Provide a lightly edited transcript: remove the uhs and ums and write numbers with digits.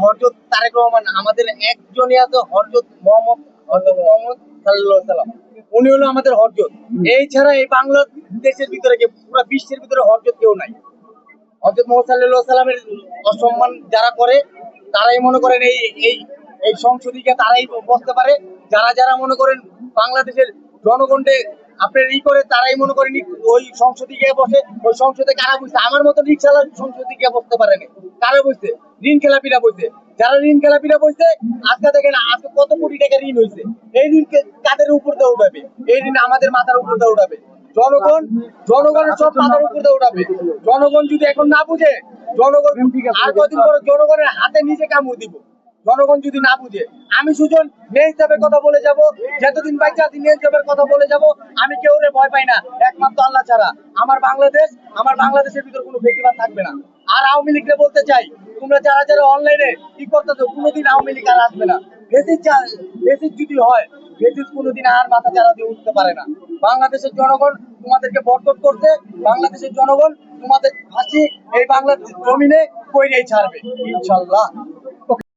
হযরত তারেক রহমান আমাদের একজনই আছে, হযরত মোহাম্মদ সাল্লাল্লাহু আলাইহি সাল্লাম। উনি হলো আমাদের হযরত। এই ছাড়া এই বাংলাদেশের ভিতরে পুরো বিশ্বের ভিতরে হযরত কেউ নাই। হযরত মুহাম্মদ সাল্লাল্লাহু আলাইহি সাল্লামের অসম্মান যারা করে তারাই মনে করেন এই এই এই সংসদীকে তারাই বসতে পারে। যারা যারা মনে করেন বাংলাদেশের জনগণকে আপনার করে তারাই মনে করেন ওই সংসদে গিয়ে বসে। ওই সংসদে কারা বসছে? আমার মতো রিক্সাওয়ালা সংসদে গিয়ে বসতে পারে না। কারা বসছে? ঋণ খেলাপিরা বসছে। যারা ঋণ খেলাপিরা বসছে, আজকে দেখেন আজকে কত কোটি টাকা ঋণ হয়েছে। এই ঋণ কাদের উপর দিয়ে উঠাবে? এই ঋণ আমাদের মাথার উপর দিয়ে উঠাবে জনগণের সব মাথার উপর দিয়ে উঠাবে। জনগণ যদি এখন না বুঝে, জনগণ আর কদিন পরে জনগণের হাতে নিজে কামড় দিব। জনগণ যদি না বুঝে, আমি সুজন নেই হিসাবের কথা বলে যাব, যতদিন বাইচা আছি নেই হিসাবের কথা বলে যাব। আমি কেউ ভয় পাই না, একমাত্র আল্লাহ ছাড়া। আমার বাংলাদেশের ভিতর কোনো বেশিরভাগ থাকবে না। আর আওয়ামী লীগকে বলতে চাই, তোমরা যারা যারা অনলাইনে কি করতেছো, কোনোদিন আওয়ামী লীগ আর আসবে না। বেসিস যদি হয়, বেসিস কোনোদিন আর মাথা চারা দিয়ে উঠতে পারে না। বাংলাদেশের জনগণ তোমাদেরকে বরকত করছে। বাংলাদেশের জনগণ তোমাদের ফাঁসি এই বাংলার জমিনে কইরেই ছাড়বে ইনশাল্লাহ।